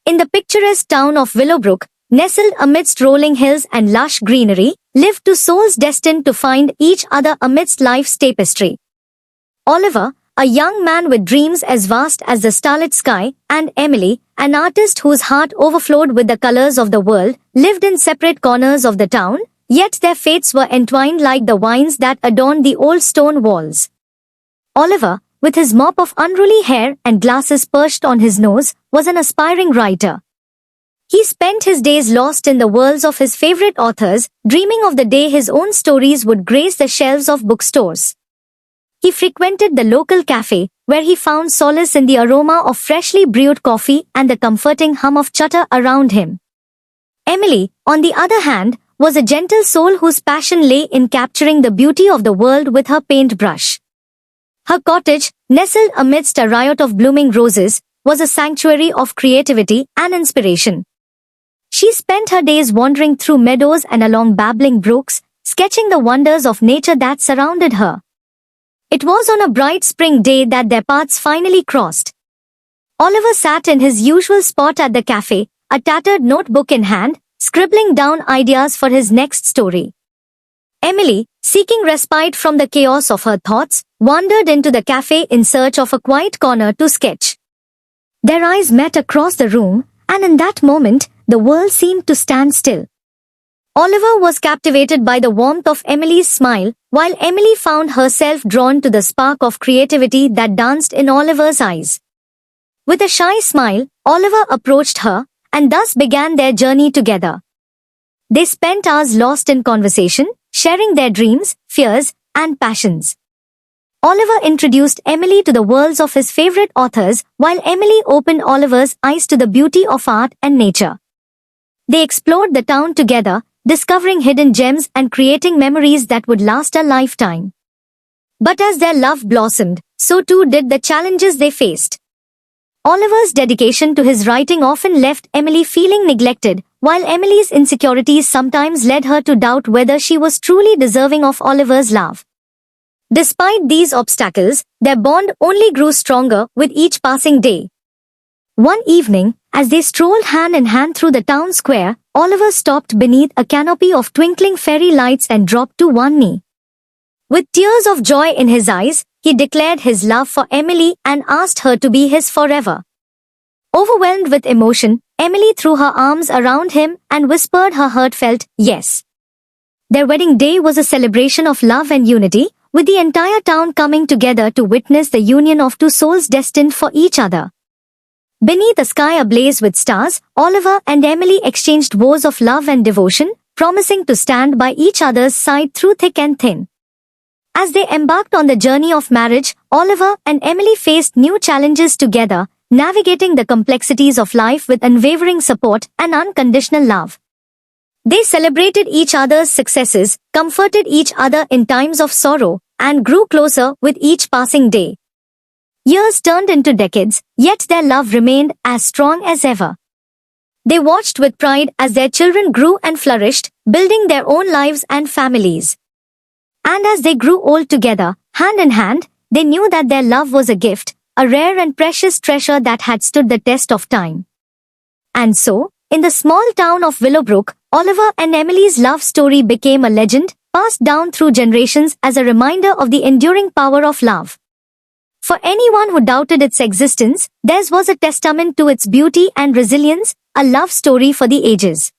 In the picturesque town of Willowbrook, nestled amidst rolling hills and lush greenery, lived two souls destined to find each other amidst life's tapestry. Oliver, a young man with dreams as vast as the starlit sky, and Emily, an artist whose heart overflowed with the colors of the world, lived in separate corners of the town, yet their fates were entwined like the vines that adorned the old stone walls. Oliver, with his mop of unruly hair and glasses perched on his nose, was an aspiring writer. He spent his days lost in the worlds of his favorite authors, dreaming of the day his own stories would grace the shelves of bookstores. He frequented the local cafe, where he found solace in the aroma of freshly brewed coffee and the comforting hum of chatter around him. Emily, on the other hand, was a gentle soul whose passion lay in capturing the beauty of the world with her paintbrush. Her cottage, nestled amidst a riot of blooming roses, was a sanctuary of creativity and inspiration. She spent her days wandering through meadows and along babbling brooks, sketching the wonders of nature that surrounded her. It was on a bright spring day that their paths finally crossed. Oliver sat in his usual spot at the cafe, a tattered notebook in hand, scribbling down ideas for his next story. Emily, seeking respite from the chaos of her thoughts, wandered into the cafe in search of a quiet corner to sketch. Their eyes met across the room, and in that moment, the world seemed to stand still. Oliver was captivated by the warmth of Emily's smile, while Emily found herself drawn to the spark of creativity that danced in Oliver's eyes. With a shy smile, Oliver approached her, and thus began their journey together. They spent hours lost in conversation, sharing their dreams, fears, and passions. Oliver introduced Emily to the worlds of his favorite authors, while Emily opened Oliver's eyes to the beauty of art and nature. They explored the town together, discovering hidden gems and creating memories that would last a lifetime. But as their love blossomed, so too did the challenges they faced. Oliver's dedication to his writing often left Emily feeling neglected, while Emily's insecurities sometimes led her to doubt whether she was truly deserving of Oliver's love. Despite these obstacles, their bond only grew stronger with each passing day. One evening, as they strolled hand in hand through the town square, Oliver stopped beneath a canopy of twinkling fairy lights and dropped to one knee. With tears of joy in his eyes, he declared his love for Emily and asked her to be his forever. Overwhelmed with emotion, Emily threw her arms around him and whispered her heartfelt yes. Their wedding day was a celebration of love and unity, with the entire town coming together to witness the union of two souls destined for each other. Beneath a sky ablaze with stars, Oliver and Emily exchanged vows of love and devotion, promising to stand by each other's side through thick and thin. As they embarked on the journey of marriage, Oliver and Emily faced new challenges together, navigating the complexities of life with unwavering support and unconditional love. They celebrated each other's successes, comforted each other in times of sorrow, and grew closer with each passing day. Years turned into decades, yet their love remained as strong as ever. They watched with pride as their children grew and flourished, building their own lives and families. And as they grew old together, hand in hand, they knew that their love was a gift, a rare and precious treasure that had stood the test of time. And so, in the small town of Willowbrook, Oliver and Emily's love story became a legend, passed down through generations as a reminder of the enduring power of love. For anyone who doubted its existence, theirs was a testament to its beauty and resilience, a love story for the ages.